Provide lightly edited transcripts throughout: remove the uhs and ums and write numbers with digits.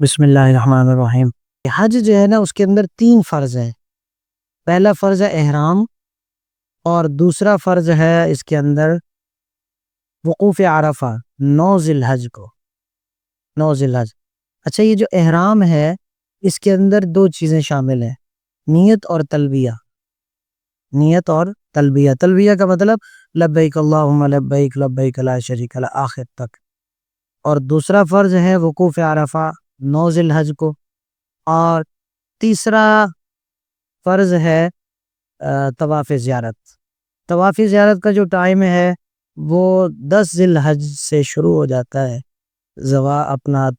بسم اللہ الرحمن الرحیم۔ حج جو ہے نا اس کے اندر 3 فرض ہیں۔ پہلا فرض ہے احرام، اور دوسرا فرض ہے اس کے اندر وقوف عرفہ 9 ذی الحج کو، 9 ذی الحج۔ اچھا، یہ جو احرام ہے اس کے اندر 2 چیزیں شامل ہیں، نیت اور تلبیہ۔ نیت اور تلبیہ، تلبیہ کا مطلب لبیک اللہم لبیک لبیک لا شریک لک آخر تک۔ اور دوسرا فرض ہے وقوف عرفہ 9 ذی الحج کو، اور تیسرا فرض ہے طواف زیارت۔ طواف زیارت کا جو ٹائم ہے وہ 10 ذی الحج سے شروع ہو جاتا ہے،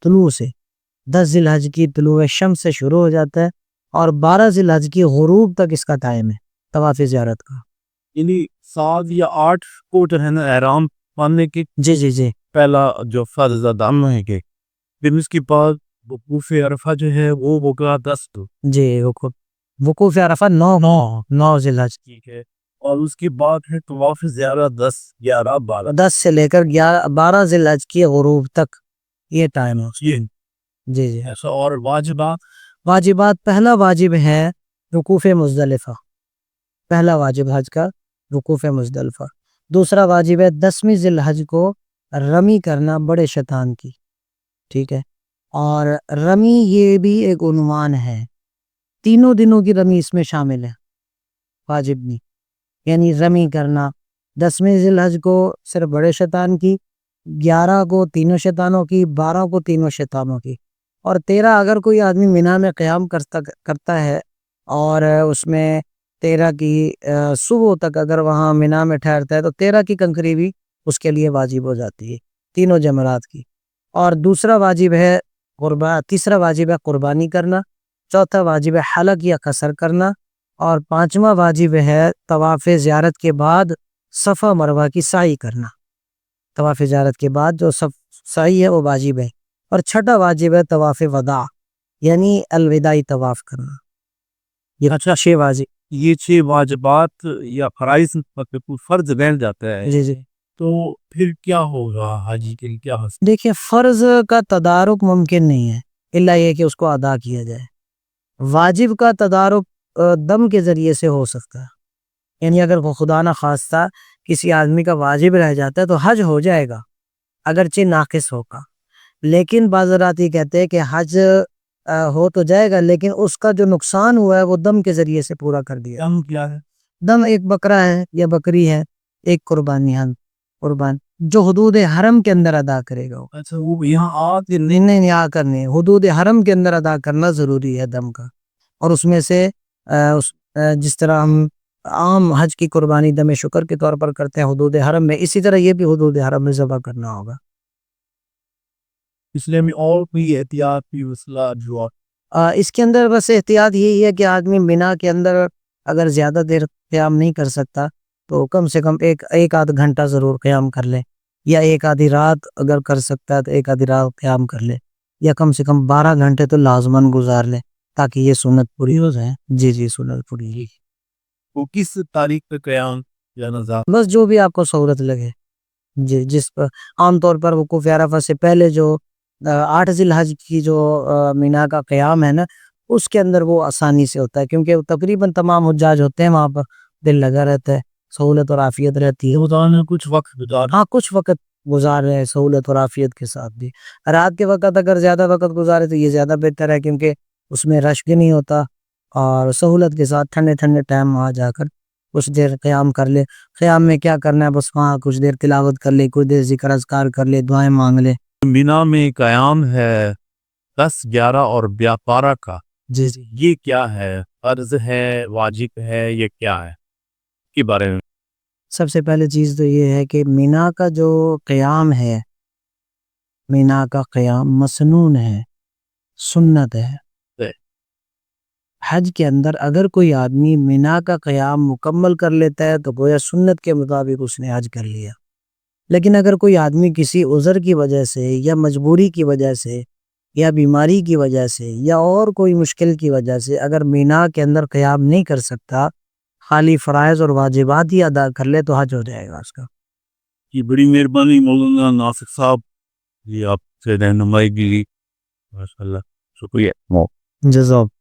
طلوع سے 10 ذی الحج کی طلوع شمس سے شروع ہو جاتا ہے، اور 12 ذی الحج کی غروب تک اس کا ٹائم ہے طواف زیارت کا۔ یعنی 7 یا 8 کو جو ہے نا احرام باندھنے کی جی پہلا جو فرض ادا ہے کہ پھر اس کے بعد وقوف عرفہ جو ہے وہ ہوگا 10 کو، جی وقوف عرفہ 9 ذی الحج، ٹھیک ہے، اور اس کے بعد ہے طواف زیارت 10 11 12 10 سے لے کر 12 ذی الحج کی غروب تک یہ ٹائم ہے۔ یہ جی ایسا۔ اور واجبات، پہلا واجب ہے وقوف مزدلفہ، پہلا واجب حج کا وقوف مزدلفہ۔ دوسرا واجب ہے 10ویں ذی الحج کو رمی کرنا بڑے شیطان کی، ٹھیک ہے۔ اور رمی یہ بھی ایک عنوان ہے، تینوں دنوں کی رمی اس میں شامل ہے، واجب نہیں، یعنی رمی کرنا 10ویں ذی الحج کو صرف بڑے شیطان کی، 11 کو تینوں شیطانوں کی، 12 کو تینوں شیطانوں کی، اور 13 اگر کوئی آدمی مینا میں قیام کرتا ہے اور اس میں 13 کی صبح تک اگر وہاں مینا میں ٹھہرتا ہے تو 13 کی کنکری بھی اس کے لیے واجب ہو جاتی ہے، تینوں جمرات کی۔ اور تیسرا واجب ہے قربانی کرنا، چوتھا واجب ہے حلق یا قصر کرنا، اور 5واں واجب ہے طواف زیارت کے بعد صفا مروہ کی سعی کرنا۔ طواف زیارت کے بعد جو سعی ہے وہ واجب ہے۔ اور چھٹا واجب ہے طواف وداع، یعنی الوداعی طواف کرنا۔ یہ 6 واجب، یہ 6 واجبات یا فرائض فرض رہ جاتا ہے، جی تو پھر کیا ہوگا حاجی کے لیے؟ کیا حاصل؟ دیکھیں، فرض کا تدارک ممکن نہیں ہے الا یہ کہ اس کو ادا کیا جائے۔ واجب کا تدارک دم کے ذریعے سے ہو سکتا ہے، یعنی اگر وہ خدا نہ خواستہ کسی آدمی کا واجب رہ جاتا ہے تو حج ہو جائے گا اگرچہ ناقص ہوگا، لیکن بعض حضرات یہ کہتے ہیں کہ حج ہو تو جائے گا لیکن اس کا جو نقصان ہوا ہے وہ دم کے ذریعے سے پورا کر دیا۔ دم کیا ہے؟ دم ایک بکرا ہے یا بکری ہے، ایک قربان جو حدود حرم کے اندر ادا کرے گا۔ اچھا، وہ یہاں آ کے نہیں آ کرنے، حدود حرم کے اندر ادا کرنا ضروری ہے دم کا۔ اور اس میں سے جس طرح ہم عام حج کی قربانی دم شکر کے طور پر کرتے ہیں حدود حرم میں، اسی طرح یہ بھی حدود حرم میں ذبح کرنا ہوگا۔ اس لیے میں اور کوئی احتیاط بھی مسئلہ جو اس کے اندر بس احتیاط یہی ہے کہ آدمی مینا کے اندر اگر زیادہ دیر قیام نہیں کر سکتا تو کم سے کم ایک آدھ گھنٹہ ضرور قیام کر لے، یا ایک آدھی رات اگر کر سکتا ہے تو ایک آدھی رات قیام کر لے، یا کم سے کم 12 گھنٹے تو لازماً گزار لے تاکہ یہ سنت پوری ہو جائے۔ جی سنت پوری ہی۔ وہ کس تاریخ پہ قیام یا نظام؟ بس جو بھی آپ کو سہولت لگے، جی جس پر عام طور پر وقوف عرفہ سے پہلے جو 8 ذی الحج کی جو مینا کا قیام ہے نا، اس کے اندر وہ آسانی سے ہوتا ہے، کیونکہ تقریباً تمام حجاج ہوتے ہیں وہاں پر، دل لگا رہتا ہے، سہولت اور عافیت رہتی ہے۔ کچھ وقت گزار، ہاں کچھ وقت گزار رہے ہیں سہولت اور عافیت کے ساتھ بھی۔ رات کے وقت اگر زیادہ وقت گزارے تو یہ زیادہ بہتر ہے، کیونکہ اس میں رش بھی نہیں ہوتا، اور سہولت کے ساتھ ٹھنڈے ٹائم وہاں جا کر کچھ دیر قیام کر لے۔ قیام میں کیا کرنا ہے، بس وہاں کچھ دیر تلاوت کر لے، کچھ دیر ذکر اذکار کر لے، دعائیں مانگ لے۔ مینا میں قیام ہے 10 11 اور 12 کا، جی یہ کیا ہے؟ فرض ہے، واجب ہے، یہ کیا ہے کے بارے میں؟ سب سے پہلے چیز تو یہ ہے کہ مینا کا جو قیام ہے، مینا کا قیام مسنون ہے، سنت ہے۔ حج کے اندر اگر کوئی آدمی مینا کا قیام مکمل کر لیتا ہے تو گویا سنت کے مطابق اس نے حج کر لیا، لیکن اگر کوئی آدمی کسی عذر کی وجہ سے یا مجبوری کی وجہ سے یا بیماری کی وجہ سے یا اور کوئی مشکل کی وجہ سے اگر مینا کے اندر قیام نہیں کر سکتا، خالی فرائض اور واجبات ہی ادا کر لے تو حج ہو جائے گا اس کا۔ یہ بڑی مہربانی مولانا ناصر صاحب، یہ آپ سے رہنمائی کی ماشاء اللہ شکریہ جزاک